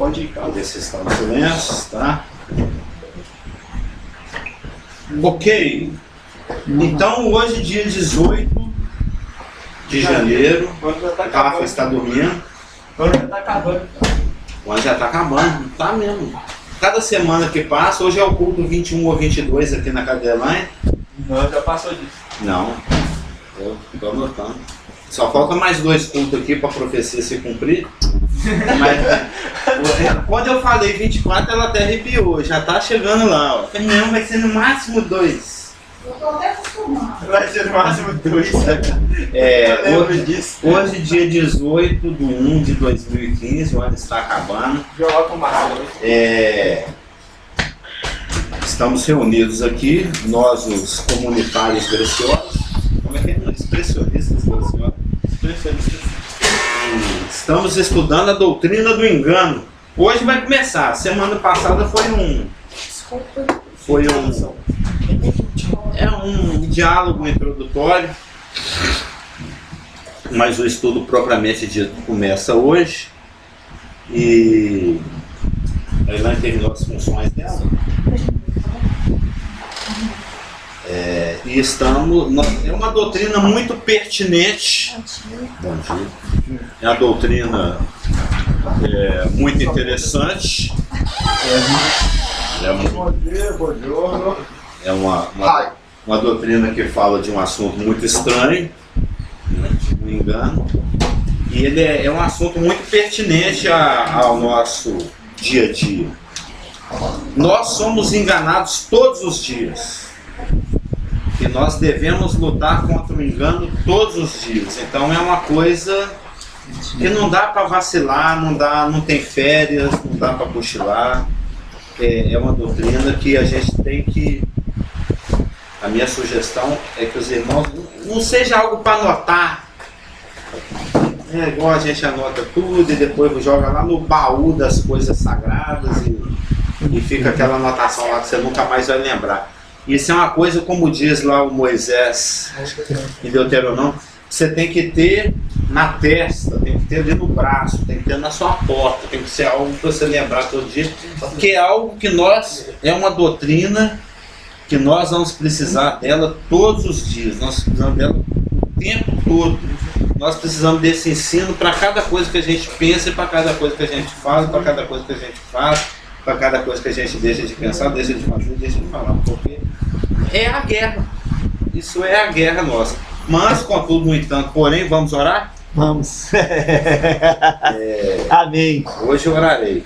Pode ir, cara. Vamos ver se estão no silêncio, tá? Ok. Então, hoje, dia 18 de janeiro, o Rafa está dormindo. O ano já tá acabando. O ano já está acabando, tá mesmo. Cada semana que passa, hoje é o culto 21 ou 22 aqui na Cadeline. Não, já passou disso. Não, eu tô anotando. Só falta mais 2 cultos aqui para a profecia se cumprir. Mas quando eu falei 24, ela até arrepiou, já tá chegando lá. Ó. Falei, não, vai ser no máximo 2. Eu tô até acostumado. Vai ser no máximo 2. Hoje, dia 18 de 1 de 2015, o ano está acabando. Jogar com massa. Estamos reunidos aqui, nós os comunitários graciosos. Como é que é? Expressionistas graciosos. Estamos estudando a doutrina do engano. Hoje vai começar. Semana passada foi um diálogo introdutório, mas o estudo propriamente dito começa hoje. E a Elaine terminou as funções dela. E é uma doutrina muito pertinente. Bom dia. É uma doutrina muito interessante. Bom dia, bom giorno. É uma doutrina que fala de um assunto muito estranho, né, um engano. E ele é um assunto muito pertinente ao nosso dia a dia. Nós somos enganados todos os dias. E nós devemos lutar contra o engano todos os dias. Então é uma coisa que não dá para vacilar, não tem férias, não dá para cochilar. É uma doutrina que a gente tem que... A minha sugestão é que os irmãos não seja algo para anotar. É igual a gente anota tudo e depois joga lá no baú das coisas sagradas e fica aquela anotação lá que você nunca mais vai lembrar. Isso é uma coisa, como diz lá o Moisés em Deuteronômio, você tem que ter na testa, tem que ter ali no braço, tem que ter na sua porta, tem que ser algo para você lembrar todo dia, porque é algo que é uma doutrina que nós vamos precisar dela todos os dias, nós precisamos dela o tempo todo. Nós precisamos desse ensino para cada coisa que a gente pensa e para cada coisa que a gente faz, para cada coisa que a gente faz, para cada coisa que a gente deixa de pensar, deixa de fazer, deixa de falar, porque é a guerra. Isso é a guerra nossa. Mas, contudo, no entanto, porém, vamos orar? Vamos. Amém. Hoje eu orarei.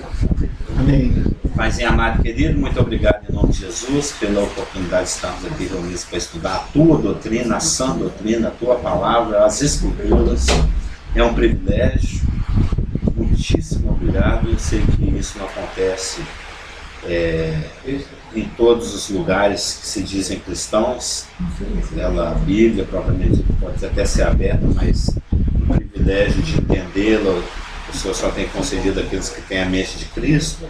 Amém. Paizinho amado, querido, muito obrigado em nome de Jesus pela oportunidade de estarmos aqui reunidos para estudar a tua doutrina, a sã doutrina, a tua palavra, as escrituras. É um privilégio. Muitíssimo obrigado. Eu sei que isso não acontece em todos os lugares que se dizem cristãos. A Bíblia, propriamente, pode até ser aberta, mas o privilégio de entendê-la, o Senhor só tem concedido àqueles que têm a mente de Cristo,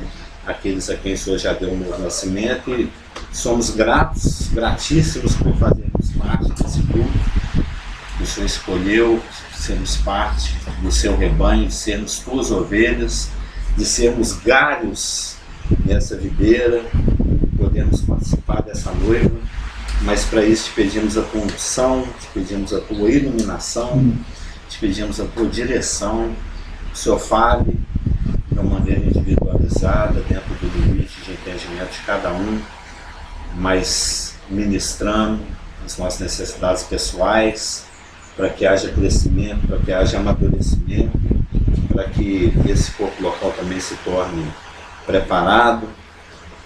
aqueles a quem o Senhor já deu um novo nascimento, e somos gratíssimos por fazermos parte desse grupo. O Senhor escolheu sermos parte do seu rebanho, de sermos tuas ovelhas, de sermos galhos nessa videira, podemos participar dessa noiva, mas para isso te pedimos a tua unção, te pedimos a tua iluminação, te pedimos a tua direção. O Senhor fale de uma maneira individualizada, dentro do limite de entendimento de cada um, mas ministrando as nossas necessidades pessoais, para que haja crescimento, para que haja amadurecimento, para que esse corpo local também se torne preparado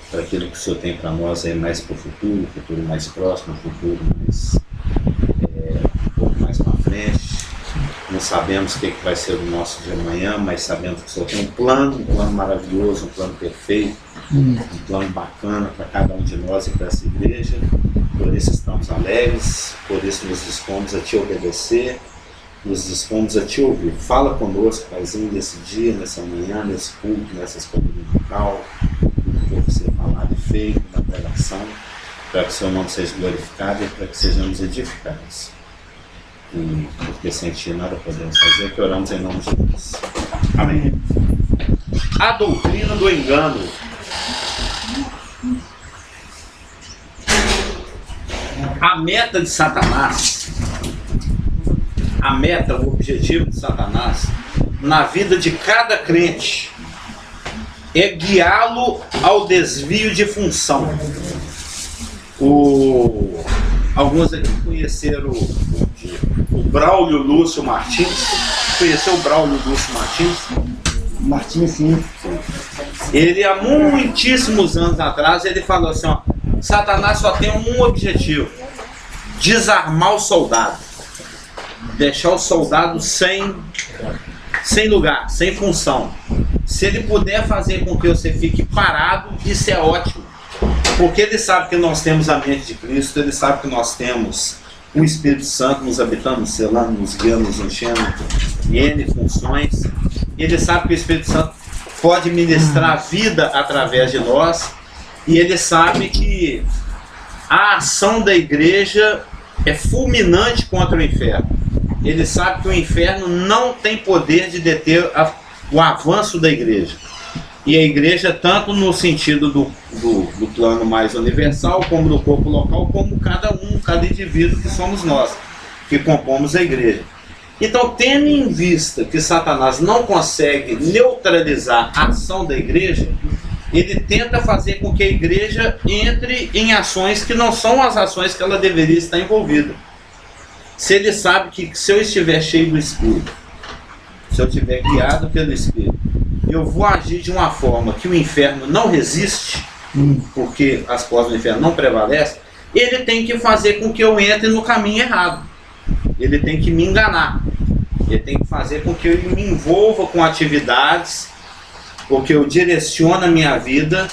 para aquilo que o Senhor tem para nós aí mais para o futuro mais próximo, futuro mais um pouco mais para frente. Não sabemos o que vai ser o nosso dia de amanhã, mas sabemos que o Senhor tem um plano maravilhoso, um plano perfeito, um plano bacana para cada um de nós e para essa igreja. Por isso estamos alegres, por isso nos dispomos a te obedecer, nos dispomos a te ouvir. Fala conosco, Paizinho, nesse dia, nessa manhã, nesse culto, nessa escola dominical, por você falar e feito na pregação, para que o seu nome seja glorificado e para que sejamos edificados. E porque sem ti nada podemos fazer, que oramos em nome de Jesus. Amém. A doutrina do engano. A meta de Satanás, o objetivo de Satanás na vida de cada crente é guiá-lo ao desvio de função. Alguns aqui conheceram o Braulio Lúcio Martins. Conheceu o Braulio Lúcio Martins? Martins, sim. Ele, há muitíssimos anos atrás, ele falou assim, ó, Satanás só tem um objetivo: desarmar o soldado, deixar o soldado sem lugar, sem função. Se ele puder fazer com que você fique parado, isso é ótimo, porque ele sabe que nós temos a mente de Cristo, ele sabe que nós temos o Espírito Santo nos habitando, nos selando, nos guiando, nos enchendo, N funções. Ele sabe que o Espírito Santo pode ministrar vida através de nós, e ele sabe que a ação da igreja é fulminante contra o inferno. Ele sabe que o inferno não tem poder de deter o avanço da igreja. E a igreja, tanto no sentido do plano mais universal, como do corpo local, como cada indivíduo que somos nós, que compomos a igreja. Então, tendo em vista que Satanás não consegue neutralizar a ação da igreja, ele tenta fazer com que a igreja entre em ações que não são as ações que ela deveria estar envolvida. Se ele sabe que se eu estiver cheio do Espírito, se eu estiver guiado pelo Espírito, eu vou agir de uma forma que o inferno não resiste, porque as portas do inferno não prevalecem, ele tem que fazer com que eu entre no caminho errado. Ele tem que me enganar. Ele tem que fazer com que eu me envolva com atividades, ou que eu direcione a minha vida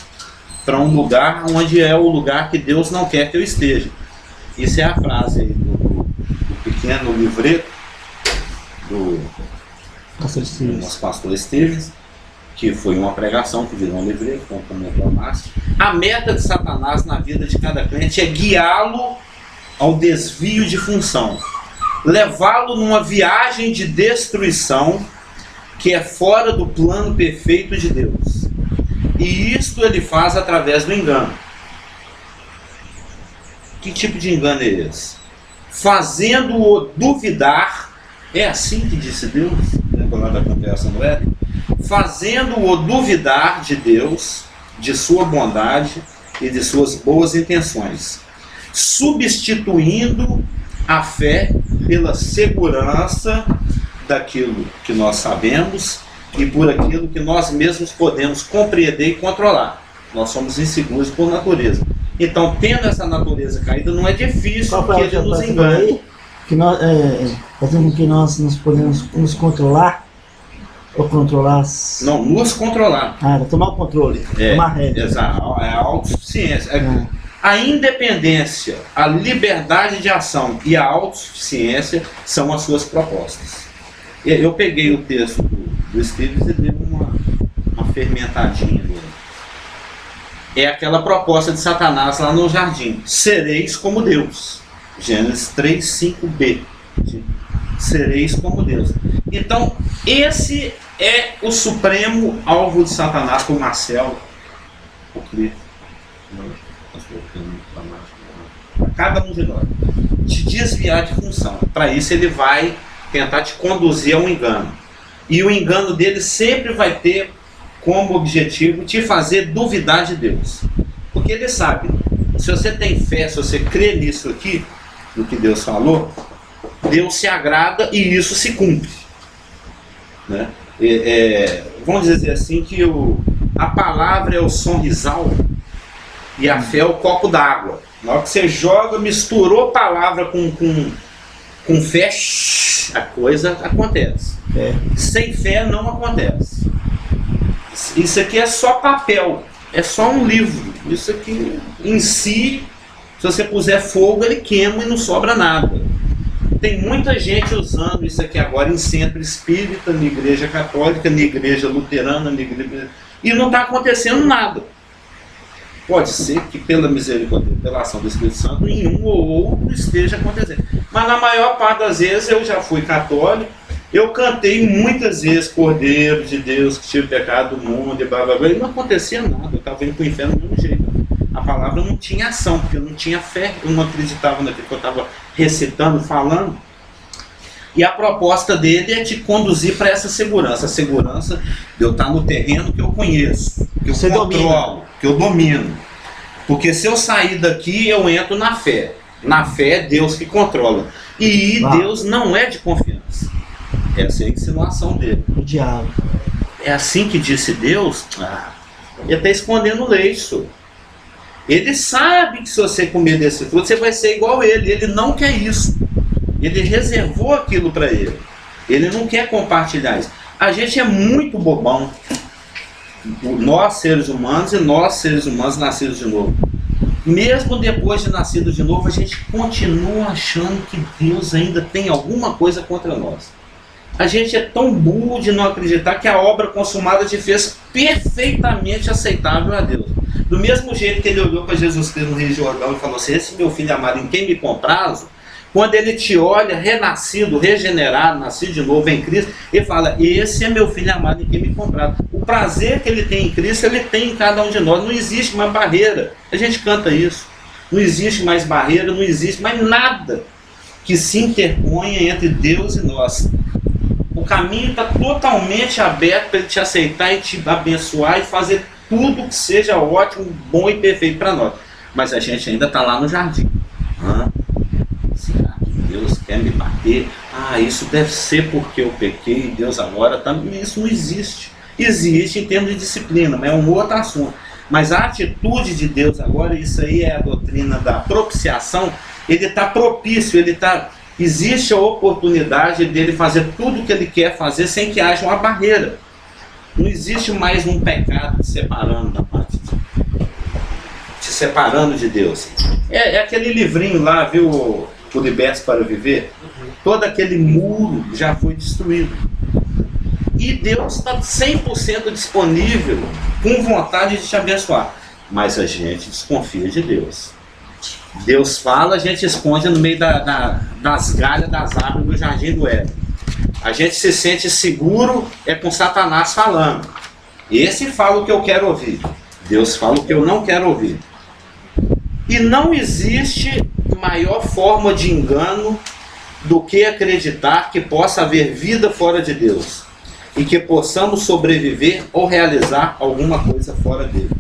para um lugar onde é o lugar que Deus não quer que eu esteja. Isso é a frase aí do pequeno livreto do nosso pastor Esteves, que foi uma pregação que virou um livreto, como comentou a Márcia. A meta de Satanás na vida de cada crente é guiá-lo ao desvio de função, levá-lo numa viagem de destruição que é fora do plano perfeito de Deus. E isto ele faz através do engano. Que tipo de engano é esse? Fazendo-o duvidar, é assim que disse Deus, lembra lá da conversa no Éden? Fazendo-o duvidar de Deus, de sua bondade e de suas boas intenções, substituindo a fé pela segurança daquilo que nós sabemos e por aquilo que nós mesmos podemos compreender e controlar. Nós somos inseguros por natureza. Então, tendo essa natureza caída, não é difícil que ele nos engane. Que nós, fazendo com que nós podemos nos controlar ou controlar. Não, nos controlar. Tomar o controle. Tomar rédea. Exato, é a autossuficiência. A independência, a liberdade de ação e a autossuficiência são as suas propostas. Eu peguei o texto do Esteves e dei uma fermentadinha nele. É aquela proposta de Satanás lá no jardim: sereis como Deus. Gênesis 3:5b. Sereis como Deus. Então, esse é o supremo alvo de Satanás com Marcelo, o Cliff, cada um de nós, te desviar de função. Para isso ele vai tentar te conduzir a um engano. E o engano dele sempre vai ter como objetivo te fazer duvidar de Deus. Porque ele sabe, se você tem fé, se você crê nisso aqui, no que Deus falou, Deus se agrada e isso se cumpre. Né? Vamos dizer assim que a palavra é o sonrisal e a fé é o copo d'água. Na hora que você joga, misturou palavra com fé, a coisa acontece. Sem fé não acontece. Isso aqui é só papel, é só um livro. Isso aqui em si, se você puser fogo, ele queima e não sobra nada. Tem muita gente usando isso aqui agora em centro espírita, na igreja católica, na igreja luterana, e não está acontecendo nada. Pode ser que pela misericórdia, pela ação do Espírito Santo, em um ou outro esteja acontecendo. Mas na maior parte das vezes eu já fui católico, Eu cantei muitas vezes Cordeiro de Deus que tira o pecado do mundo e blá blá blá, e não acontecia nada, eu estava indo para o inferno do mesmo jeito. A palavra não tinha ação, porque eu não tinha fé, eu não acreditava naquilo que eu estava recitando, falando. E a proposta dele é te conduzir para essa segurança, a segurança de eu estar no terreno que eu conheço, que eu Você controlo, que eu domino. Porque se eu sair daqui, eu entro na fé. Na fé é Deus que controla. E Deus não é de confiança. Essa é a insinuação dele. O diabo. É assim que disse Deus? Ele está escondendo o leite. Ele sabe que se você comer desse fruto, você vai ser igual a ele. Ele não quer isso. Ele reservou aquilo para ele. Ele não quer compartilhar isso. A gente é muito bobão. Nós, seres humanos, e nós, seres humanos, nascidos de novo. Mesmo depois de nascidos de novo, a gente continua achando que Deus ainda tem alguma coisa contra nós. A gente é tão burro de não acreditar que a obra consumada te fez perfeitamente aceitável a Deus. Do mesmo jeito que ele olhou para Jesus Cristo no Rio Jordão e falou assim: esse meu filho amado em quem me comprazo, quando ele te olha renascido, regenerado, nascido de novo em Cristo, ele fala: esse é meu filho amado em quem me comprazo. O prazer que ele tem em Cristo, ele tem em cada um de nós. Não existe mais barreira. A gente canta isso. Não existe mais barreira, não existe mais nada que se interponha entre Deus e nós. O caminho está totalmente aberto para ele te aceitar e te abençoar e fazer tudo que seja ótimo, bom e perfeito para nós. Mas a gente ainda está lá no jardim. Será que Deus quer me bater? Isso deve ser porque eu pequei e Deus agora está... Isso não existe. Existe em termos de disciplina, mas é um outro assunto. Mas a atitude de Deus agora, isso aí é a doutrina da propiciação, ele está propício, ele está... Existe a oportunidade dele fazer tudo o que ele quer fazer sem que haja uma barreira. Não existe mais um pecado te separando da parte te separando de Deus. É aquele livrinho lá, viu, o Libertos para Viver? Todo aquele muro já foi destruído. E Deus está 100% disponível, com vontade de te abençoar. Mas a gente desconfia de Deus. Deus fala, a gente esconde no meio das galhas das árvores do jardim do Éden. A gente se sente seguro com Satanás falando. Esse fala o que eu quero ouvir. Deus fala o que eu não quero ouvir. E não existe maior forma de engano do que acreditar que possa haver vida fora de Deus e que possamos sobreviver ou realizar alguma coisa fora dele.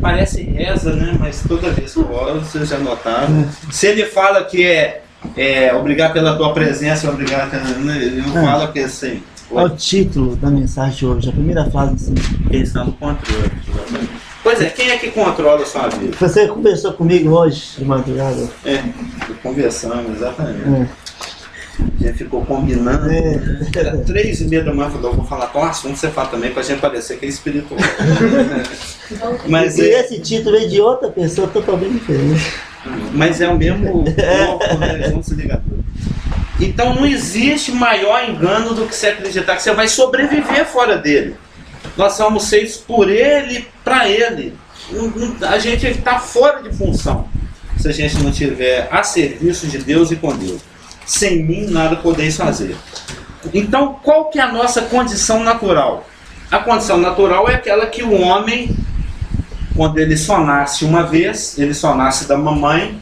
Parece reza, né? Mas toda vez que eu oro, vocês já notaram. Se ele fala que obrigado pela tua presença, obrigado pela... Ele não fala que é assim. Olha o título da mensagem de hoje, a primeira frase assim. Quem está no controle. Pois é, quem é que controla a sua vida? Você conversou comigo hoje de madrugada? Conversamos, exatamente. A gente ficou combinando. Era 3h30 da manhã, falou: vou falar com o assunto, você fala também, pra gente parecer que é espiritual. Mas e esse título é de outra pessoa totalmente diferente. Mas é o mesmo foco, né? Vamos se ligar tudo. Então não existe maior engano do que você acreditar que você vai sobreviver fora dele. Nós somos feitos por ele, para ele. A gente está fora de função se a gente não estiver a serviço de Deus e com Deus. Sem mim nada podeis fazer. Então qual que é a nossa condição natural? A condição natural é aquela que o homem, quando ele só nasce uma vez, ele só nasce da mamãe.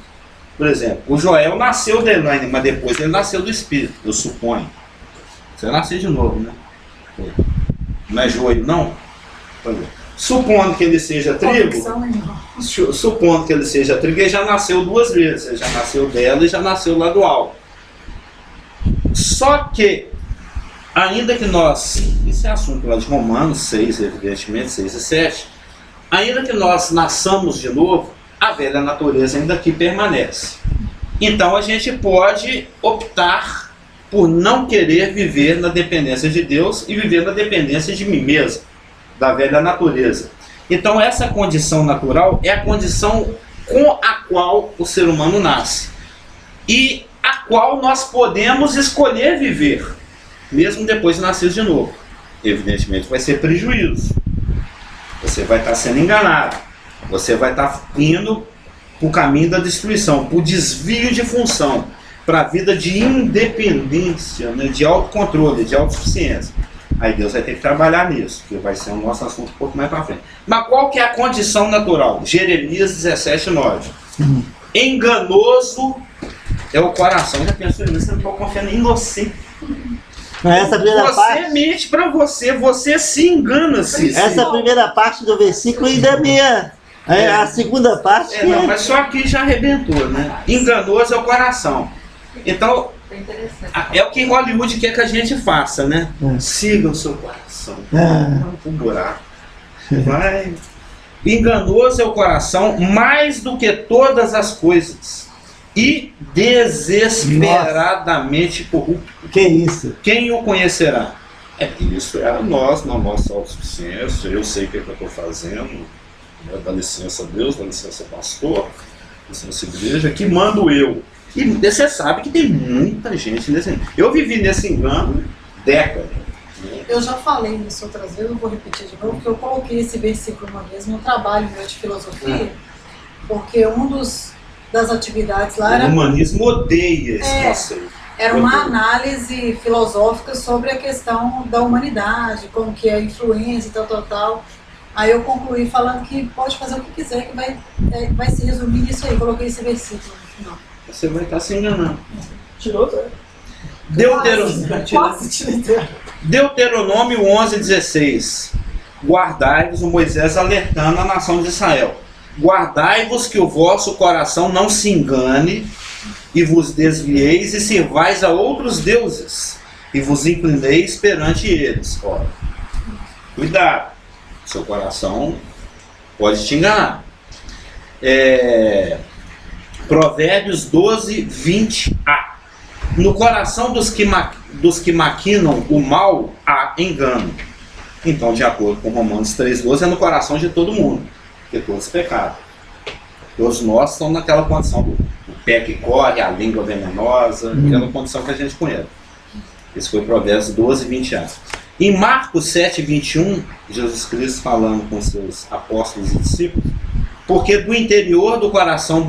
Por exemplo, o Joel nasceu da Elaine, mas depois ele nasceu do Espírito, eu suponho. Você nasceu de novo, né? Não é joio, não? Supondo que ele seja trigo, supondo que ele seja trigo, ele já nasceu 2 vezes. Ele já nasceu dela e já nasceu lá do alto. Só que, ainda que nós, isso é assunto lá de Romanos 6, evidentemente, 6 e 7, ainda que nós nasçamos de novo, a velha natureza ainda aqui permanece. Então a gente pode optar por não querer viver na dependência de Deus e viver na dependência de mim mesmo, da velha natureza. Então essa condição natural é a condição com a qual o ser humano nasce e a qual nós podemos escolher viver, mesmo depois de nascer de novo. Evidentemente vai ser prejuízo, você vai estar sendo enganado, você vai estar indo para o caminho da destruição, para o desvio de função. para a vida de independência, né, de autocontrole, de autossuficiência. Aí Deus vai ter que trabalhar nisso, que vai ser o nosso assunto um pouco mais para frente. Mas qual que é a condição natural? Jeremias 17:9. Enganoso é o coração. Já pensou nisso? Você não está confiando em você. Essa primeira Você parte, mente para você, você se engana-se. essa primeira parte do versículo ainda é minha. A segunda parte Não, mas só aqui já arrebentou, né? Enganoso é o coração. Então, é o que Hollywood quer que a gente faça, né? Siga o seu coração. Vamos pro buraco. Vai. Enganoso é o coração mais do que todas as coisas. E desesperadamente corrupto. Que isso? Quem o conhecerá? Isso é nós, na nossa autossuficiência. Eu sei o que, é que eu estou fazendo. Dá licença a Deus, dá licença ao pastor, dá licença à igreja, que mando eu. E você sabe que tem muita gente nesse. Eu vivi nesse engano décadas. Eu já falei isso outras vezes, eu vou repetir de novo, que eu coloquei esse versículo uma vez no trabalho meu de filosofia, porque das atividades lá O era, humanismo odeia esse conceito. era uma análise filosófica sobre a questão da humanidade, como que é a influência e tal. Aí eu concluí falando que pode fazer o que quiser, que vai se resumir nisso aí. Coloquei esse versículo no final. Você vai estar se enganando. Tirou? Deuteronômio 11:16. Guardai-vos, o Moisés alertando a nação de Israel. Guardai-vos que o vosso coração não se engane e vos desvieis e sirvais a outros deuses e vos inclineis perante eles. Ora, cuidado, seu coração pode te enganar. Provérbios 12:20a. No coração dos que maquinam o mal há engano. Então, de acordo com Romanos 3:12, é no coração de todo mundo, porque todos pecaram. Todos nós estamos naquela condição do pé que corre, a língua venenosa, aquela condição que a gente conhece. Esse foi Provérbios 12:20a. Em Marcos 7:21, Jesus Cristo falando com seus apóstolos e discípulos, porque do interior do coração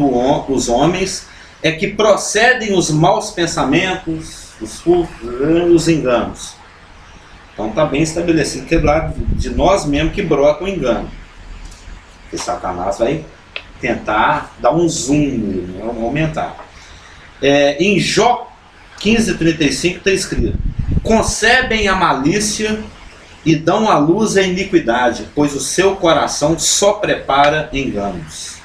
dos homens é que procedem os maus pensamentos, os furtos, os enganos. Então está bem estabelecido que é lá de nós mesmos que brota o engano. E Satanás vai tentar dar um zoom nele, né? Aumentar. Em Jó 15:35 está escrito: concebem a malícia e dão à luz a iniquidade, pois o seu coração só prepara enganos.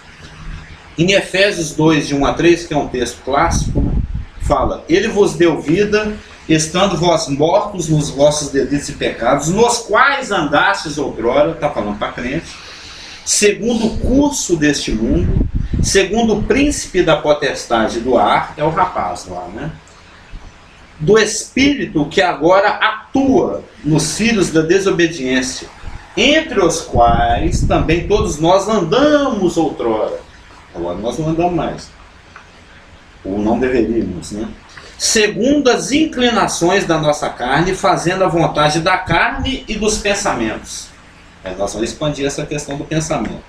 Em Efésios 2:1-3, que é um texto clássico, fala: ele vos deu vida, estando vós mortos nos vossos delitos e pecados, nos quais andastes outrora, está falando para crente, segundo o curso deste mundo, segundo o príncipe da potestade do ar, é o rapaz lá, né? Do espírito que agora atua nos filhos da desobediência, entre os quais também todos nós andamos outrora. Agora nós não andamos mais, ou não deveríamos, né? Segundo as inclinações da nossa carne, fazendo a vontade da carne e dos pensamentos. Aí nós vamos expandir essa questão do pensamento.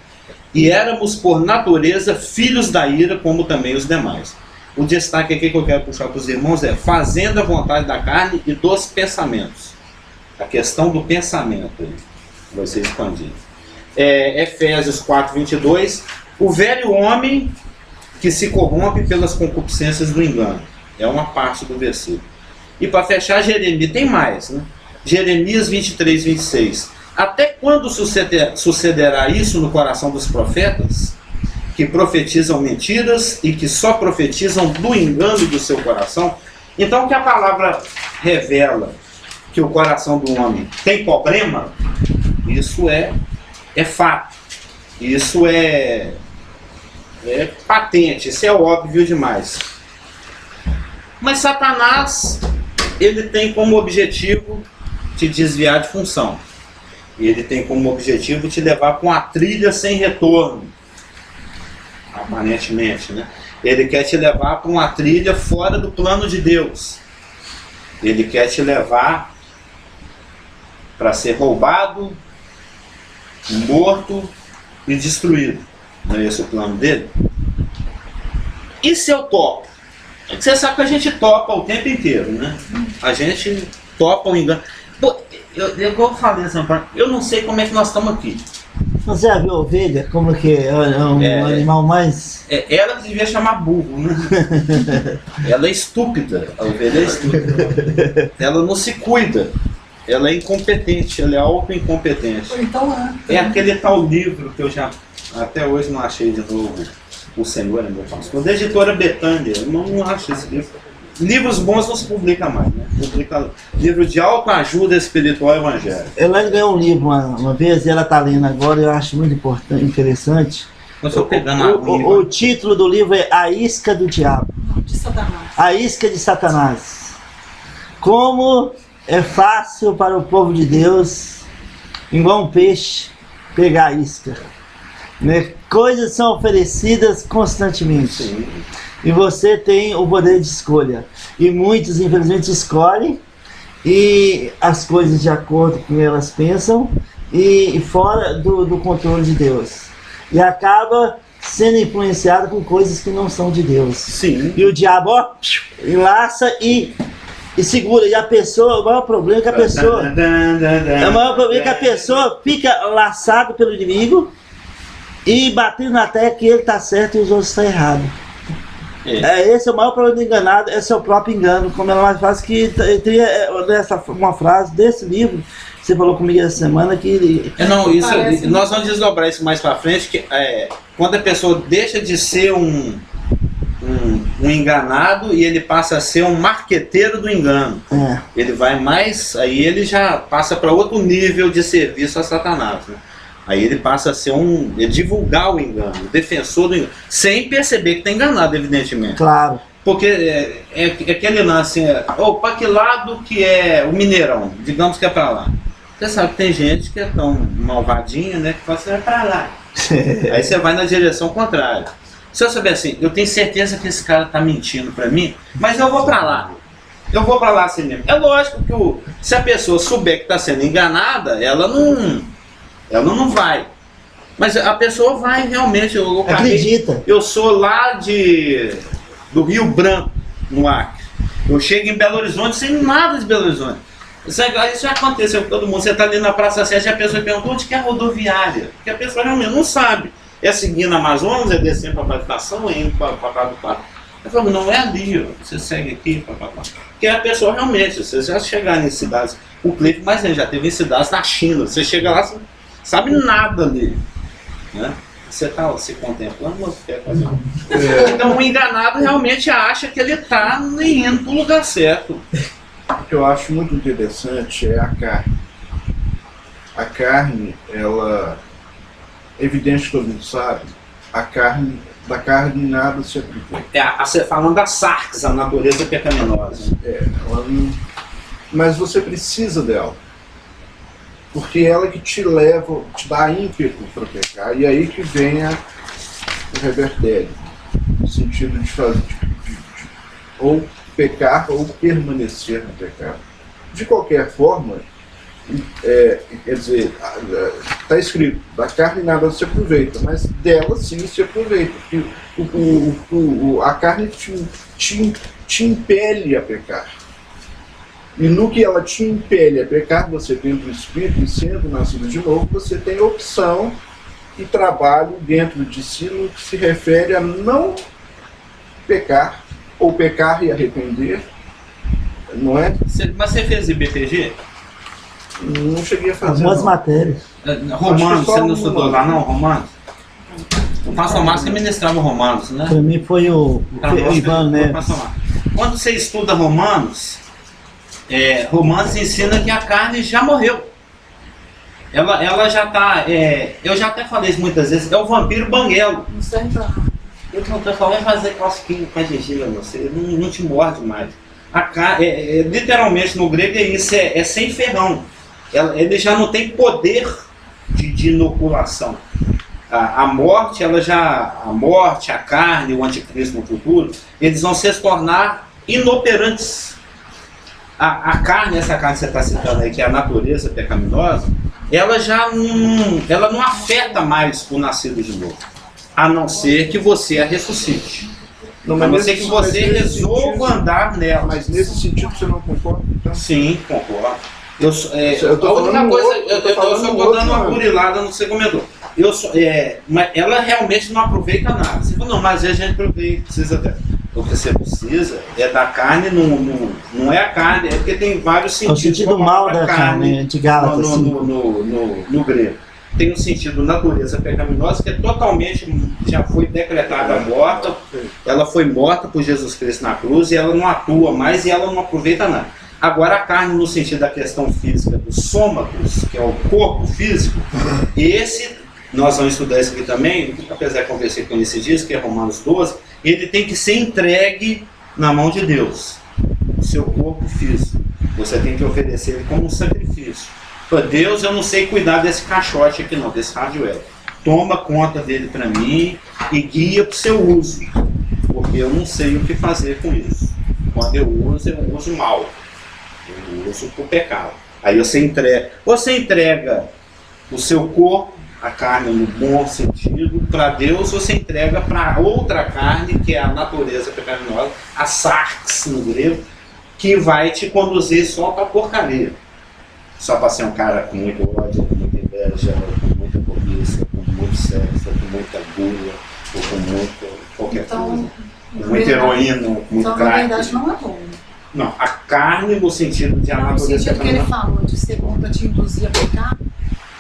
E éramos por natureza filhos da ira, como também os demais. O destaque aqui que eu quero puxar para os irmãos é fazendo a vontade da carne e dos pensamentos. A questão do pensamento aí vai ser expandida. Efésios 4:22. O velho homem que se corrompe pelas concupiscências do engano. É uma parte do versículo. E para fechar, Jeremias, tem mais, né? Jeremias 23:26. Até quando sucederá isso no coração dos profetas, que profetizam mentiras e que só profetizam do engano do seu coração? Então, o que a palavra revela que o coração do homem tem problema, isso é fato. Isso é patente, isso é óbvio demais. Mas Satanás, ele tem como objetivo te desviar de função. Ele tem como objetivo te levar para uma trilha sem retorno. Aparentemente, né? Ele quer te levar para uma trilha fora do plano de Deus. Ele quer te levar para ser roubado, morto e destruído. Não é esse o plano dele? E se eu topo? É que você sabe que a gente topa o tempo inteiro, né? A gente topa o engano. Pô, eu falei assim, eu não sei como é que nós estamos aqui. Você já viu a ovelha? Como que é um animal mais... Ela devia chamar burro, né? Ela é estúpida, a ovelha é estúpida. Ela não se cuida. Ela é incompetente, ela é auto-incompetente. Então, É aquele tal livro que eu já até hoje não achei de novo. O Senhor é meu pastor. Da editora Betânia, eu não acho esse livro. Livros bons não se publica mais, né? Publica livro de autoajuda espiritual e evangélica. Elaine ganhou um livro uma vez e ela está lendo agora, eu acho muito importante, interessante. Eu estou pegando o título do livro é A Isca do Diabo. de Satanás. A Isca de Satanás. Como é fácil para o povo de Deus, igual um peixe, pegar a isca. Né? Coisas são oferecidas constantemente. Sim. E você tem o poder de escolha. E muitos, infelizmente, escolhem e as coisas de acordo com elas pensam e fora do controle de Deus. E acaba sendo influenciado com coisas que não são de Deus. Sim. E o diabo, ó, enlaça e segura. E a pessoa, o maior problema é que a pessoa... O maior problema é que a pessoa fica laçada pelo inimigo e batendo na tecla que ele está certo e os outros estão errados. Esse é o maior problema do enganado, é seu próprio engano. Como ela mais faz que tem uma frase desse livro, você falou comigo essa semana que... Não, isso, nós vamos desdobrar isso mais pra frente, que quando a pessoa deixa de ser um enganado e ele passa a ser um marqueteiro do engano. Ele vai mais, aí ele já passa para outro nível de serviço a Satanás, né? Aí ele passa a ser divulgar o engano, o defensor do engano, sem perceber que está enganado, evidentemente. Claro. Porque é aquele lance, para que lado que é o Mineirão? Digamos que é para lá. Você sabe que tem gente que é tão malvadinha, né, que fala assim, é para lá. Aí você vai na direção contrária. Se eu souber assim, eu tenho certeza que esse cara está mentindo para mim, mas eu vou para lá. Eu vou para lá assim mesmo. É lógico que se a pessoa souber que está sendo enganada, ela não vai. Mas a pessoa vai realmente. Eu acredita. Eu sou lá do Rio Branco, no Acre. Eu chego em Belo Horizonte sem nada de Belo Horizonte. Isso já aconteceu com todo mundo. Você está ali na Praça 7 e a pessoa pergunta onde que é a rodoviária. Porque a pessoa realmente não sabe. É seguindo a Amazonas, é descendo para a estação, é indo para o parque. Eu falo, não é ali, ó. Você segue aqui, porque a pessoa realmente, você já chegar em cidades, o Cleiton, mas ele já teve em cidades na China, você chega lá, você não sabe nada ali, né? Você está se contemplando, você quer fazer Então o enganado realmente acha que ele está indo para o lugar certo. O que eu acho muito interessante é a carne. A carne, ela... É evidente que todo mundo sabe, da carne nada se aplica. Você falando da sarx, a natureza pecaminosa. Mas você precisa dela. Porque ela que te leva, te dá ímpeto para pecar. E aí que vem o revertério. No sentido de fazer ou pecar ou permanecer no pecado. De qualquer forma, quer dizer, está escrito, da carne nada se aproveita, mas dela sim se aproveita, porque a carne te impele a pecar. E no que ela te impele a pecar, você tendo o Espírito e sendo nascido de novo, você tem opção e trabalho dentro de si no que se refere a não pecar, ou pecar e arrepender, não é? Mas você fez IBPG? Não cheguei a fazer. Algumas matérias. Romanos, você não estudou lá não, Romanos? O pastor Márcio ministrava Romanos, né? Para mim foi o Ivan, né? Quando você estuda Romanos, Romanos ensina que a carne já morreu. Ela já está, eu já até falei isso muitas vezes, é o vampiro banguelo. Não serve pra nada. O pessoal vai fazer cosquinho com a gengiva, você não te morde mais. A carne, literalmente no grego é isso, é sem ferrão. Ele já não tem poder de inoculação. A morte, a carne, o anticristo no futuro, eles vão se tornar inoperantes. A carne, essa carne que você está citando aí, que é a natureza pecaminosa, ela não afeta mais o nascido de novo, a não ser que você a ressuscite. Não, A não nesse- ser que você mas nesse resolva sentido- andar nela. Mas nesse sentido você não concorda? Então, Sim, concordo. Eu tô a única falando coisa, outro, eu tô falando só no tô dando outro uma lado. burilada no que você comentou. Mas ela realmente não aproveita nada. Você falou, não, mas a gente precisa dela. O que você precisa é da carne, não é a carne, é porque tem vários É o sentidos. sentido com a mal palavra da carne de Gálatas. no, Assim. no grego. Tem o sentido natureza pecaminosa, que é totalmente, já foi decretada morta, ela foi morta por Jesus Cristo na cruz e ela não atua mais e ela não aproveita nada. Agora a carne no sentido da questão física dos sômatos, que é o corpo físico, esse, nós vamos estudar isso aqui também, apesar que conversei com ele esses dias, que é Romanos 12, ele tem que ser entregue na mão de Deus, o seu corpo físico. Você tem que oferecer ele como um sacrifício. Pô, Deus, eu não sei cuidar desse caixote aqui não, desse hardware. Toma conta dele para mim e guia para o seu uso, porque eu não sei o que fazer com isso. Quando eu uso mal. Eu uso para o pecado. Aí você entrega o seu corpo, a carne no bom sentido, para Deus, ou você entrega para outra carne, que é a natureza pecaminosa, a sarx no grego, que vai te conduzir só para a porcaria. Só para ser um cara com muito ódio, com muita inveja, com muita cobiça, com muito sexo, com muita gula, ou com muito qualquer coisa. Com muita heroína, com muito Então, na crack. verdade, não é bom. Não, a carne no sentido de a Não, no natureza sentido que ele pecaminosa. falou de ser bom para te induzir a pecar.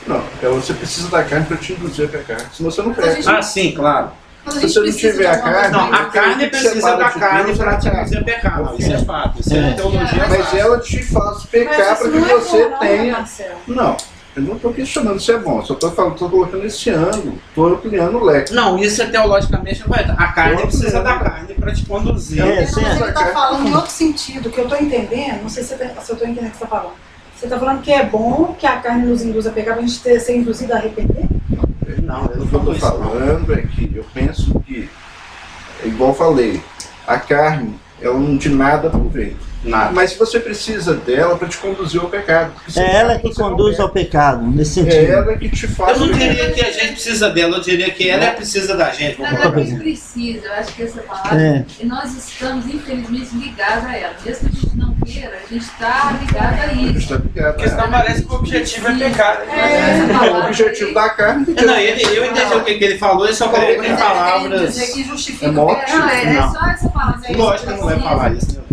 Não, você precisa da carne para te induzir a pecar. Senão você não Mas a peca. gente- Ah, sim, claro. Mas a Se gente você não precisa tiver de a alguma carne, coisa Não, a mais. carne precisa separa da de carne Deus, para te é fazer pecar. Não, isso é fato. Isso é É. teologia. Mas Mas ela te faz pecar Mas para isso que não é você bom, não, né, tenha. Marcelo? Não, eu não estou questionando se é bom, só estou colocando esse ângulo, estou ampliando o leque. Não, isso é teologicamente correto. A carne Outro precisa da lembra. carne para te conduzir. É, Mas sim, ele está carne. falando em outro sentido, que eu estou entendendo, não sei se eu estou entendendo o que você está falando. Você está falando que é bom que a carne nos induza a pecar para a gente ser induzido a arrepender? Não, eu não O que eu falo estou isso. não. falando é que eu penso que, igual eu falei, a carne ela não de nada aproveita. Nada. Mas você precisa dela para te conduzir ao pecado. porque sem É ela que você não conduz peca. ao pecado, nesse É sentido. ela que te faz. Eu não pecar. diria que a gente precisa dela, eu diria que ela precisa da gente. Mas Vamos a colocar gente assim. precisa, eu acho que essa palavra, É. e nós estamos infelizmente ligados a ela. Mesmo que a gente não queira, a gente está ligado a A gente isso. tá ligado. Porque senão parece que o objetivo é pecar. Essa O palavra objetivo aí- da carne é Não, eu entendi o que ele falou, ele só colocou em Mas palavras. ele dizer que justifica É o morte. pecado. Não, é Não. só essa palavra. Lógico que não vai falar isso. Né?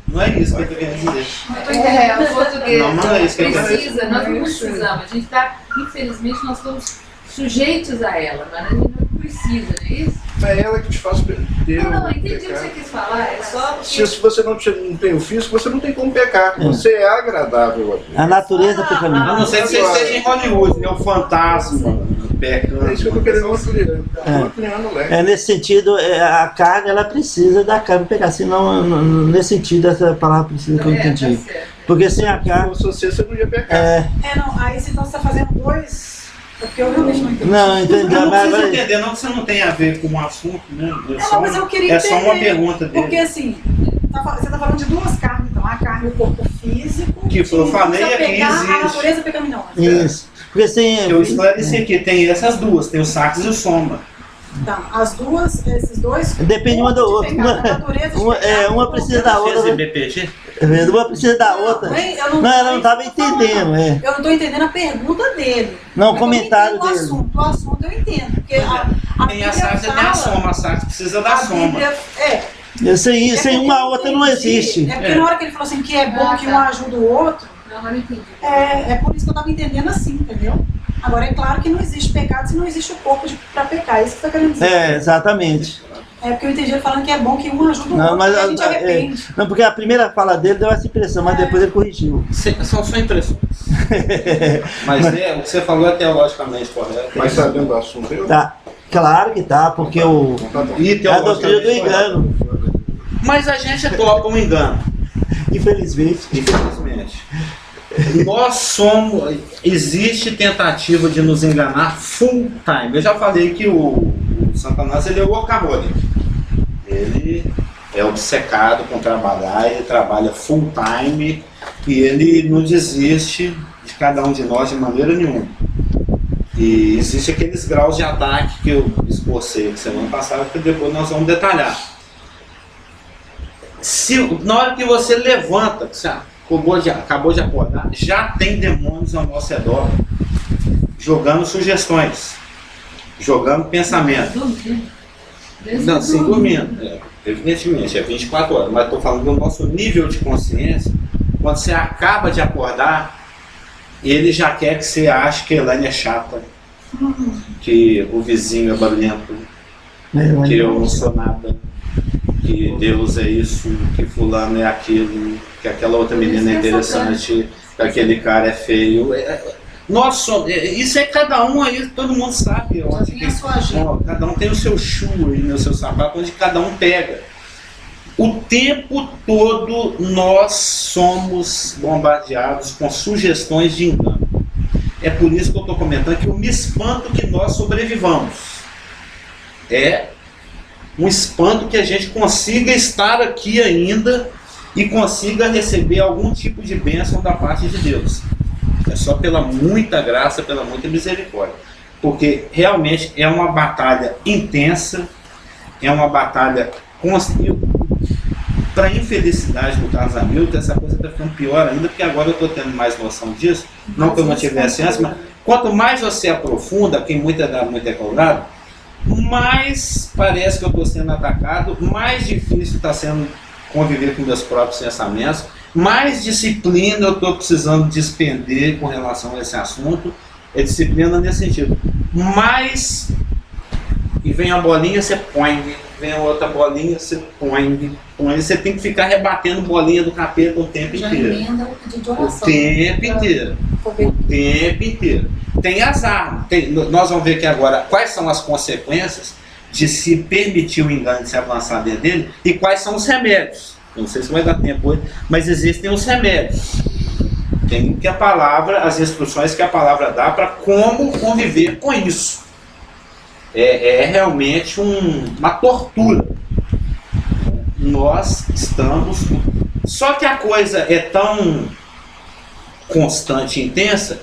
Não é isso que ele está querendo dizer. É, o português. Não, não é isso que eu quero Precisa, nós não precisamos. A gente está, infelizmente, nós estamos sujeitos a ela, mas a gente não precisa, não é isso? É ela que te faz perder. Não, o entendi o que pecado. você quis falar, é só Se você não tem o físico, você não tem como pecar. Você é agradável a Deus. A natureza A pecaminosa. não ser que você esteja em Hollywood, né? O fantasma pecando. É isso que eu tô querendo ampliar. É. Tô ampliando o leque. É, nesse sentido, a carne ela precisa da carne para pecar. Senão, nesse sentido, essa palavra precisa que eu entendi. tá certo. Porque sem a Se carne. fosse você não ia pecar. É, Não, aí então você está fazendo dois. É porque eu realmente não entendi. não, entendeu? Não Mas, precisa entender, não, que você não tem a ver com o assunto, né? Não, mas eu queria É só uma entender, pergunta dele. Porque assim, você está falando de duas carnes, então. A carne, o corpo físico. Que eu falei induz a aqui, pecar existe. a natureza pecaminosa. isso. Porque sem. Eu esclareci aqui, tem essas duas, tem o sax e o soma. Então, as duas, esses dois. Depende uma da corpos de outra. pecado, a natureza de Uma, pecado, uma precisa da Fez outra. BPG? Uma precisa da outra. Bem, Não, ela não estava entendendo. É. Eu não estou entendendo a pergunta dele. Não, o Mas comentário eu entendo dele. O assunto eu entendo. Porque a Tem a Bíblia sax e tem a fala- soma. A sax precisa da a soma. Bíblia, Sem porque uma a eu outra não entendi. existe. É porque É. na hora que ele falou assim que é bom Ah, que tá. um ajuda o outro, Não, agora eu entendi. é por isso que eu estava entendendo assim, entendeu? Agora é claro que não existe pecado se não existe o corpo para pecar. É isso que você está querendo dizer. É, exatamente. É porque eu entendi ele falando que é bom que um ajuda o Não, outro mas e a gente é, arrepende. não, porque a primeira fala dele deu essa impressão, mas depois ele corrigiu. São só impressões. Mas o que você falou é teologicamente correto. Mas sabendo o assunto, eu. Tá, claro que tá, porque o Tá bom. E é a doutrina do teologicamente correto. engano, Mas a gente topa um engano, infelizmente. infelizmente. Nós somos. Existe tentativa de nos enganar full time. Eu já falei que o Satanás ele é o workaholic. Ele é obcecado com trabalhar, ele trabalha full time e ele não desiste de cada um de nós de maneira nenhuma. E existe aqueles graus de ataque que eu esbocei semana passada, que depois nós vamos detalhar. Na hora que você levanta, que você acabou de acordar, já tem demônios ao nosso redor, jogando sugestões, jogando pensamento. Não, sim, dormindo. Evidentemente, é 24 horas, mas estou falando do nosso nível de consciência. Quando você acaba de acordar, ele já quer que você ache que a Elaine é chata, que o vizinho é barulhento, que eu não sou nada, que Deus é isso, que fulano é aquilo, que aquela outra menina é interessante, que aquele cara é feio. Nós somos, isso é cada um aí, todo mundo sabe. Já tem a sua agenda. Cada um tem o seu chu aí, o seu sapato, onde cada um pega. O tempo todo nós somos bombardeados com sugestões de engano. É por isso que eu estou comentando que eu me espanto que nós sobrevivamos. É um espanto que a gente consiga estar aqui ainda e consiga receber algum tipo de bênção da parte de Deus. É só pela muita graça, pela muita misericórdia. Porque realmente é uma batalha intensa, é uma batalha constante. Para a infelicidade do Carlos Hamilton, essa coisa está ficando pior ainda, porque agora eu estou tendo mais noção disso. Não que eu não tivesse antes, mas quanto mais você aprofunda, quem muito é dado, muito é cobrado, mais parece que eu estou sendo atacado, mais difícil está sendo conviver com meus próprios pensamentos, mais disciplina eu estou precisando despender com relação a esse assunto. É disciplina nesse sentido. Mais, e vem a bolinha, você põe, vem a outra bolinha, você põe. Você tem que ficar rebatendo bolinha do capeta o tempo inteiro. Emenda o pedido de O oração. tempo inteiro. O tempo inteiro. Tem as armas. Nós vamos ver aqui agora quais são as consequências de se permitir o engano de se avançar dentro dele e quais são os remédios. Não sei se vai dar tempo hoje, mas existem os remédios. Tem que a palavra, as instruções que a palavra dá para como conviver com isso. É realmente uma tortura. Nós estamos... Só que a coisa é tão constante e intensa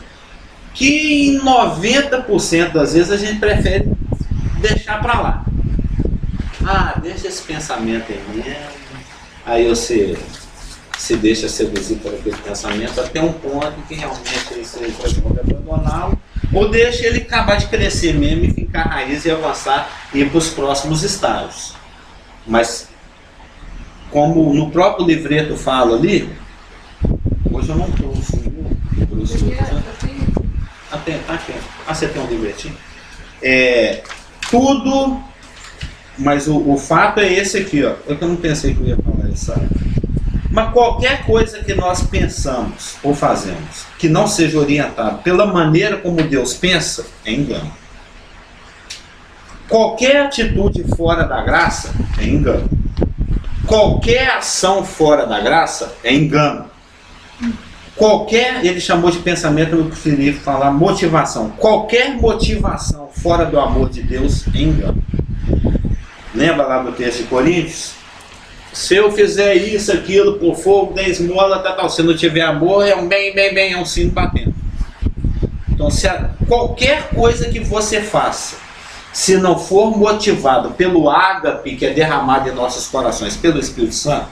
que em 90% das vezes a gente prefere deixar para lá. Ah, deixa esse pensamento aí mesmo. Aí você se deixa seduzir por aquele pensamento até um ponto que realmente você pode abandoná-lo, ou deixa ele acabar de crescer mesmo e ficar raiz e avançar e ir para os próximos estágios. Mas, como no próprio livreto fala ali, hoje eu não trouxe tá aqui. Ah, você tem um livretinho? Tudo, mas o fato é esse aqui, ó. Eu não pensei que eu ia falar isso, sabe? Mas qualquer coisa que nós pensamos ou fazemos que não seja orientado pela maneira como Deus pensa, é engano. Qualquer atitude fora da graça é engano. Qualquer ação fora da graça é engano. Ele chamou de pensamento, eu preferi falar motivação. Qualquer motivação fora do amor de Deus é engano. Lembra lá do texto de Coríntios? Se eu fizer isso, aquilo, por fogo, der esmola, tal. Se não tiver amor, é um bem, é um sino batendo. Então, qualquer coisa que você faça, se não for motivado pelo ágape que é derramado em nossos corações pelo Espírito Santo,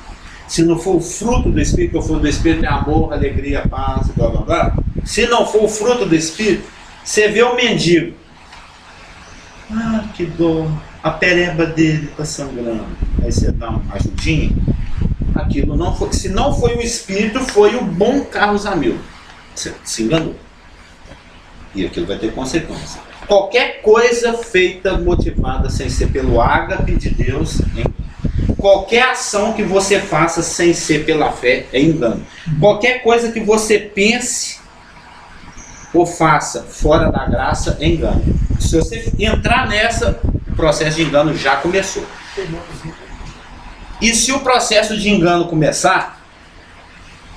se não for o fruto do Espírito, que o fruto do Espírito é amor, alegria, paz, blá blá blá, se não for o fruto do Espírito, você vê o mendigo. Ah, que dor, a pereba dele está sangrando. Aí você dá uma ajudinha. Aquilo não foi, se não foi o Espírito, foi o bom Carlos Hamilton. Você se enganou. E aquilo vai ter consequência. Qualquer coisa feita, motivada, sem ser pelo ágape de Deus, é engano. Qualquer ação que você faça sem ser pela fé, é engano. Qualquer coisa que você pense ou faça fora da graça, é engano. Se você entrar nessa, o processo de engano já começou. E se o processo de engano começar,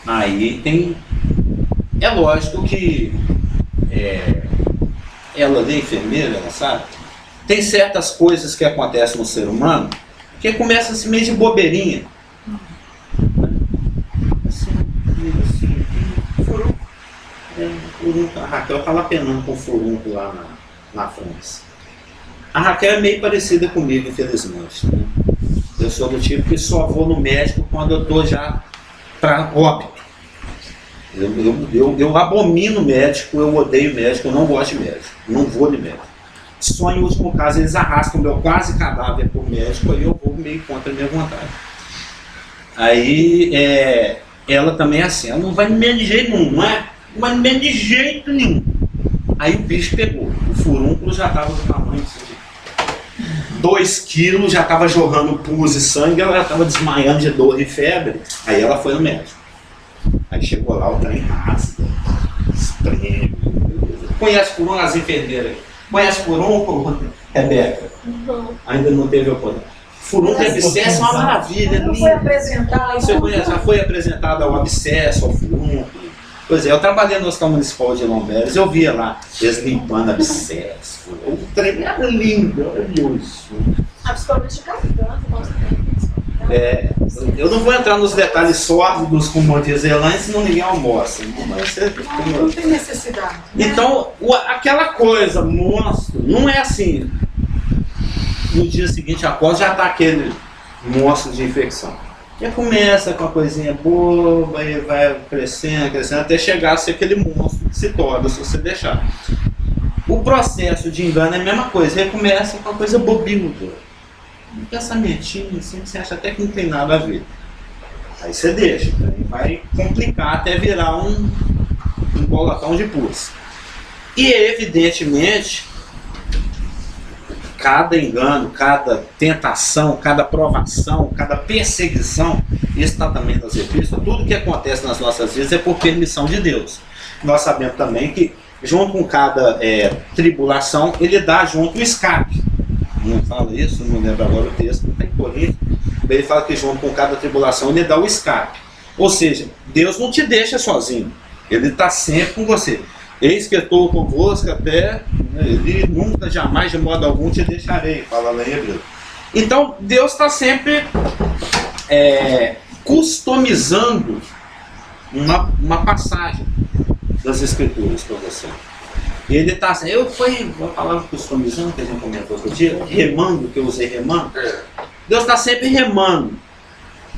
aí tem... É lógico que ela é enfermeira, ela sabe, tem certas coisas que acontecem no ser humano que começa assim meio de bobeirinha. Assim, furúnculo. A Raquel está lá penando com furúnculo lá na França. A Raquel é meio parecida comigo, infelizmente. Né? Eu sou do tipo que só vou no médico quando eu estou já para óbito. Eu abomino médico, eu odeio médico, eu não gosto de médico, não vou de médico. Só em último caso eles arrastam meu quase cadáver para o médico, aí eu vou meio contra a minha vontade. Aí ela também é assim, ela não vai no médico de jeito nenhum, não é? Não vai no médico de jeito nenhum. Aí o bicho pegou, o furúnculo já estava do tamanho de 2 quilos, já estava jorrando pus e sangue, ela já estava desmaiando de dor e febre. Aí ela foi no médico. Aí chegou lá, o trem rasga, espreme. Conhece furúnculo as enfermeiras? Conhece furúnculo, Rebeca? Ainda não teve o poder. Furúnculo e abscesso é uma maravilha. Não foi apresentado. Você conhece, já foi apresentado ao abscesso, ao furúnculo. Pois é, eu trabalhei no Hospital Municipal de Lomberes, eu via lá, eles limpando abscesso. O trem era lindo, maravilhoso. Principalmente de garganta, Eu não vou entrar nos detalhes sórdidos com Montezelândia, senão ninguém almoça. Mas Não tem necessidade. então, aquela coisa, monstro, não é assim. No dia seguinte, após, já está aquele monstro de infecção. E começa com uma coisinha boba e vai crescendo, crescendo, até chegar a ser aquele monstro que se torna, se você deixar. O processo de engano é a mesma coisa, ele começa com uma coisa bobinha, um pensamentinho assim, que você acha até que não tem nada a ver. Aí você deixa, aí vai complicar até virar um bolatão de pus. E evidentemente, cada engano, cada tentação, cada provação, cada perseguição, isso está também nas epístolas, tudo que acontece nas nossas vidas é por permissão de Deus. Nós sabemos também que, junto com cada tribulação, ele dá junto o escape. Não fala isso, não lembro agora o texto, não tem Coríntios. Ele fala que junto com cada tribulação ele dá o escape. Ou seja, Deus não te deixa sozinho, ele está sempre com você. Eis que estou convosco até, ele nunca, jamais, de modo algum te deixarei, fala lá em Hebreu. Então, Deus está sempre customizando uma passagem das Escrituras para você. Ele está assim, a palavra customizando, que a gente comentou outro dia, remando, que eu usei remando. Deus está sempre remando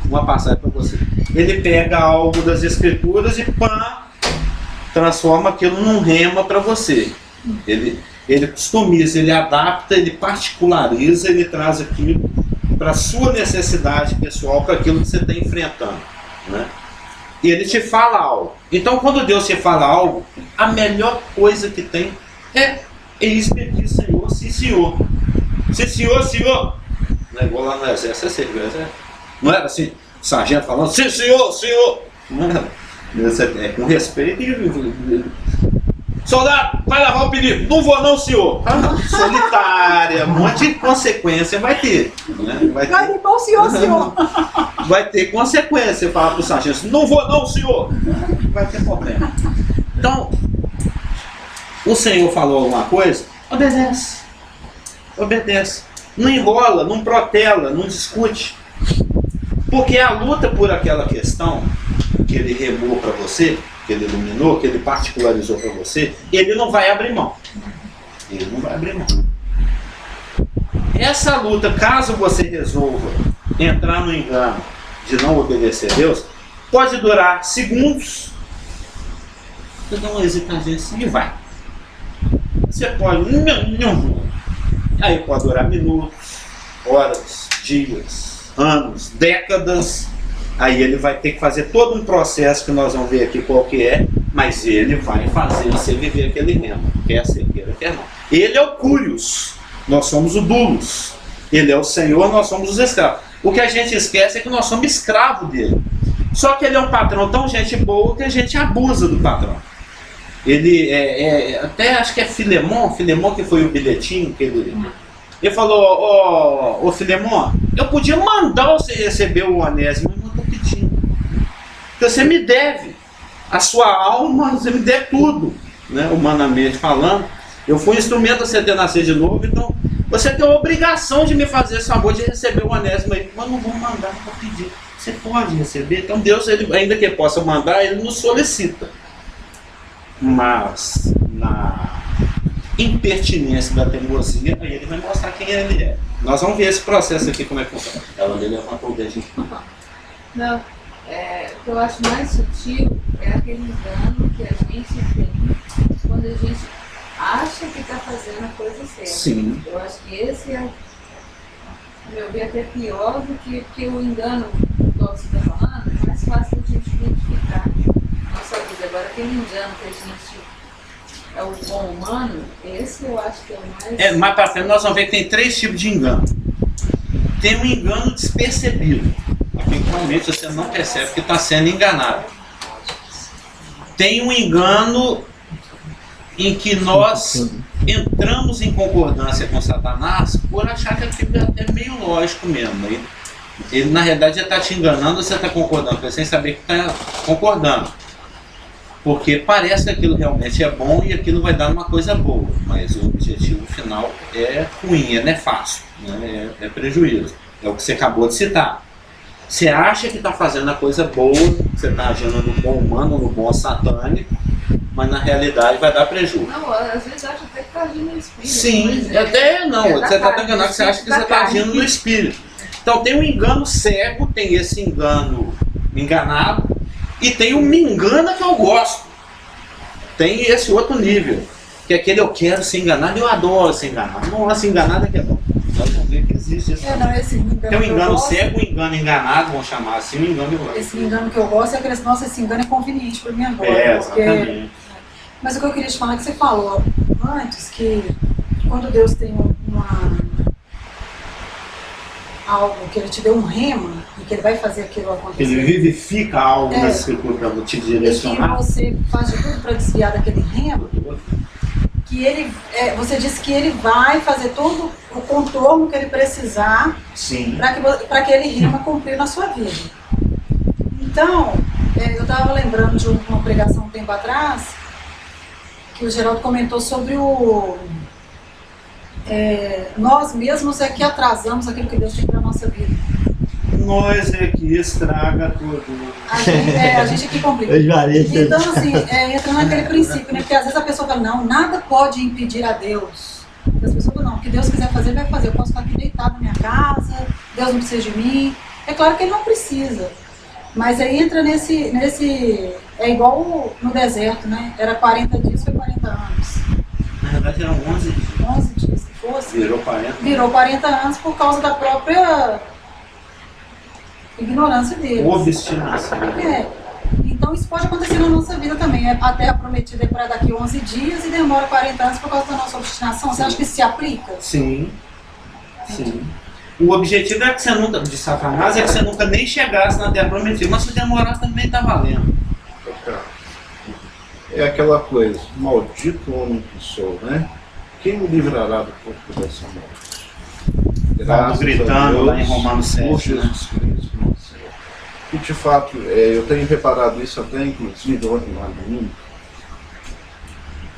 uma passagem para você. Ele pega algo das Escrituras e transforma aquilo num rema para você. Ele customiza, ele adapta, ele particulariza, ele traz aquilo para a sua necessidade pessoal, para aquilo que você está enfrentando, né? E ele te fala algo. Então, quando Deus te fala algo, a melhor coisa que tem é eis-me aqui, Senhor, sim, Senhor. Sim, Senhor, Senhor. Não é igual lá no exército, você viu, não era assim, o sargento falando, sim, Senhor, Senhor. Não era. É com respeito e... Soldado, vai lavar o pneu. Não vou não, senhor. Solitária, um monte de consequência vai ter, né? Vai limpar o senhor, senhor. Vai ter consequência. Você fala para o sargento, não vou não, senhor. Vai ter problema. Então, o Senhor falou alguma coisa, obedece. Obedece. Não enrola, não protela, não discute. Porque a luta por aquela questão que ele remou para você, que ele iluminou, que ele particularizou para você, ele não vai abrir mão. Ele não vai abrir mão. Essa luta, caso você resolva entrar no engano de não obedecer a Deus, pode durar segundos. Você dá uma hesitadinha assim e vai. Você pode... Aí pode durar minutos, horas, dias, anos, décadas. Aí ele vai ter que fazer todo um processo que nós vamos ver aqui qual que é, mas ele vai fazer você viver aquele rema, quer ser, quer não. Ele é o Curios, nós somos o Dulos. Ele é o Senhor, nós somos os escravos. O que a gente esquece é que nós somos escravos dele. Só que ele é um patrão tão gente boa que a gente abusa do patrão. Ele até acho que é Filemon que foi o bilhetinho que ele falou, ô Filemon, eu podia mandar você receber o Onésimo, mas não estou pedindo. Porque você me deve a sua alma, você me deve tudo, né? Humanamente falando. Eu fui um instrumento a você ter nascido de novo, então você tem a obrigação de me fazer esse favor de receber o Onésimo aí, mas não vou mandar, não vou pedir. Você pode receber, então Deus, ele, ainda que possa mandar, ele nos solicita. Mas impertinência da teimosia, aí ele vai mostrar quem ele é. Nós vamos ver esse processo aqui, como é que funciona. Ela levantou o dedinho. Não, o que eu acho mais sutil é aquele engano que a gente tem quando a gente acha que está fazendo a coisa certa. Sim. Eu acho que esse é, a meu ver, até pior do que o engano que você está falando, é mais fácil a gente identificar na nossa vida. Agora, aquele engano que a gente é o bom humano, esse eu acho que é o mais... Mais para frente nós vamos ver que tem 3 tipos de engano. Tem um engano despercebido, aquele que realmente você não percebe que está sendo enganado. Tem um engano em que nós entramos em concordância com Satanás por achar que aquilo é até meio lógico mesmo. Ele na realidade já está te enganando, você está concordando com ele sem saber que está concordando. Porque parece que aquilo realmente é bom e aquilo vai dar uma coisa boa, mas o objetivo final é ruim, é nefasto, né? É prejuízo. É o que você acabou de citar. Você acha que está fazendo a coisa boa, você está agindo no bom humano, no bom satânico, mas na realidade vai dar prejuízo. Não, às vezes acha até que está agindo no espírito. Sim, até não, você está enganado que você acha que você está agindo no espírito. Então tem um engano cego, tem esse engano enganado, e tem o me engana que eu gosto. Tem esse outro nível, que é aquele eu quero ser enganado, eu adoro ser enganado. Nossa, enganado é que é bom. Nós vamos ver que existe esse. Tem um engano cego, um engano enganado, vamos chamar assim, um engano eu gosto. Esse engano que eu gosto é aquele, nossa, esse engano é conveniente para mim agora. Porque... exatamente. Mas o que eu queria te falar é que você falou antes que quando Deus tem algo, que ele te deu um rema e que ele vai fazer aquilo acontecer. Ele vivifica algo na escritura para te direcionar. E que você faz de tudo para desviar daquele rema, que ele, você disse que ele vai fazer todo o contorno que ele precisar para aquele rema cumprir na sua vida. Então, eu estava lembrando de uma pregação um tempo atrás, que o Geraldo comentou sobre nós mesmos é que atrasamos aquilo que Deus tem para a nossa vida. Nós é que estraga tudo. A gente é que complica. Então, assim, entra naquele princípio, né? Porque às vezes a pessoa fala, não, nada pode impedir a Deus. As pessoas falam, não, o que Deus quiser fazer, ele vai fazer. Eu posso ficar aqui deitado na minha casa, Deus não precisa de mim. É claro que ele não precisa. Mas aí entra nesse é igual no deserto, né? Era 40 dias, foi 40 anos. Na verdade eram 11 dias. 11 dias que fosse. Virou 40. Virou 40 anos por causa da própria ignorância deles. Obstinação. Então isso pode acontecer na nossa vida também. A terra prometida é para daqui 11 dias e demora 40 anos por causa da nossa obstinação. Você acha que isso se aplica? Sim. Sim. O objetivo é que você nunca, de Satanás, é que você nunca nem chegasse na terra prometida, mas se demorar também está valendo. É aquela coisa, maldito homem que sou, né? Quem me livrará do corpo dessa morte? Estava gritando lá em Romanos 7. Por Jesus Cristo, nosso Senhor. E de fato, eu tenho reparado isso até inclusive ontem lá no domingo.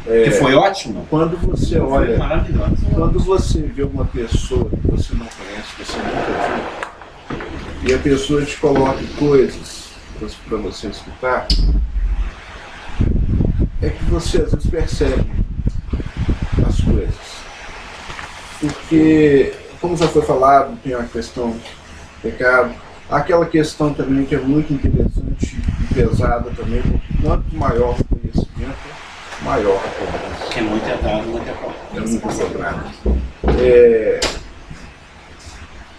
Que foi ótimo. Quando você olha, maravilhoso. quando você vê uma pessoa que você não conhece, que você nunca viu, e a pessoa te coloca coisas para você escutar, é que você às vezes percebe as coisas. Porque, como já foi falado, tem a questão do pecado, aquela questão também que é muito interessante e pesada também, porque quanto maior o conhecimento, maior a cobrança. Que é muito dado, muito é pouco. É muito cobrado.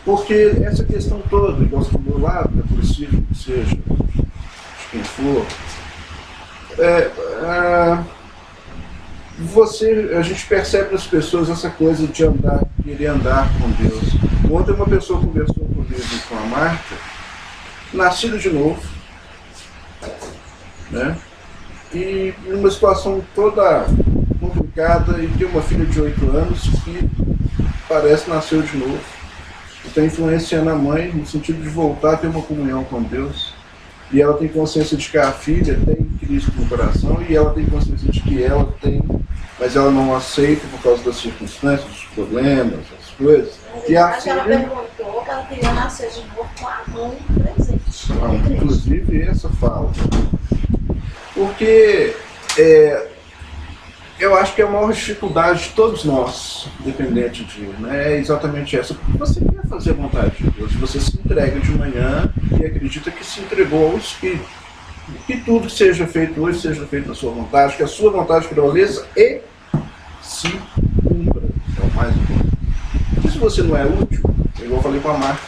Porque essa questão toda, igual você falou lá, é possível que seja de quem for, a gente percebe nas pessoas essa coisa de querer andar com Deus. Ontem uma pessoa conversou comigo e com a Marta, nascida de novo, né? E numa situação toda complicada, e tem uma filha de 8 anos que parece nasceu de novo. Está influenciando a mãe no sentido de voltar a ter uma comunhão com Deus. E ela tem consciência de que a filha tem Cristo no coração, e ela tem consciência de que ela tem, mas ela não aceita por causa das circunstâncias, dos problemas, as coisas. E a Mas ela filha, perguntou que ela queria nascer de novo com a mãe presente. inclusive essa fala. Porque Eu acho que a maior dificuldade de todos nós, independente de, né, é exatamente essa. Porque você quer fazer a vontade de Deus, você se entrega de manhã e acredita que se entregou ao Espírito. Que tudo que seja feito hoje seja feito na sua vontade, que a sua vontade prevaleça e se cumpra. É o mais importante. E se você não é útil, igual eu falei com a Marta,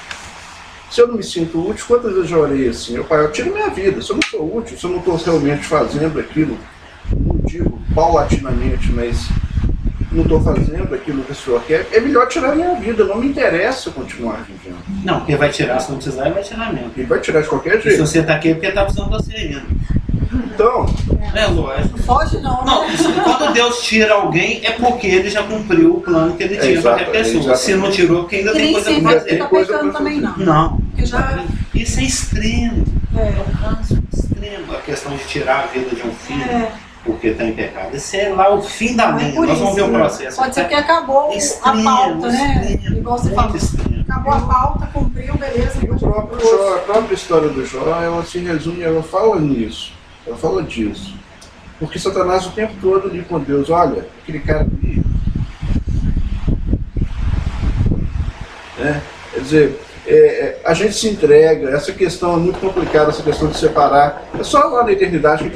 se eu não me sinto útil, quantas vezes eu já orei assim? Meu pai, eu tiro minha vida. Se eu não sou útil, se eu não estou realmente fazendo aquilo, não digo paulatinamente, mas não estou fazendo aquilo que o Senhor quer, é melhor tirar minha vida. Não me interessa continuar vivendo. Não, porque vai tirar, se não precisar, vai tirar mesmo. E vai tirar de qualquer E se jeito. você está aqui é porque está precisando de você ainda. Então, É lógico. Não foge não, Não, né? quando Deus tira alguém, é porque ele já cumpriu o plano que ele tinha para aquela pessoa. exatamente. Se não tirou, porque ainda E tem nem coisa sempre para ainda você fazer. tá coisa pecando pra também fazer. não. Não. Porque já... Isso é extremo. É. É um caso extremo. A questão de tirar a vida de um filho É. porque está em pecado. Isso é lá o fim da É linha. por Nós vamos ver isso. o processo. Pode ser que acabou Extremo, a pauta, né? extremo, Igual você muito falou. extremo. Acabou a pauta, cumpriu, beleza. e o próprio Jó, a própria história do Jó, ela se resume, ela fala nisso. Ela fala disso. Porque Satanás o tempo todo ali com Deus, olha, aquele cara ali. Né? Quer dizer, a gente se entrega, essa questão é muito complicada, essa questão de separar. É só lá na eternidade que a gente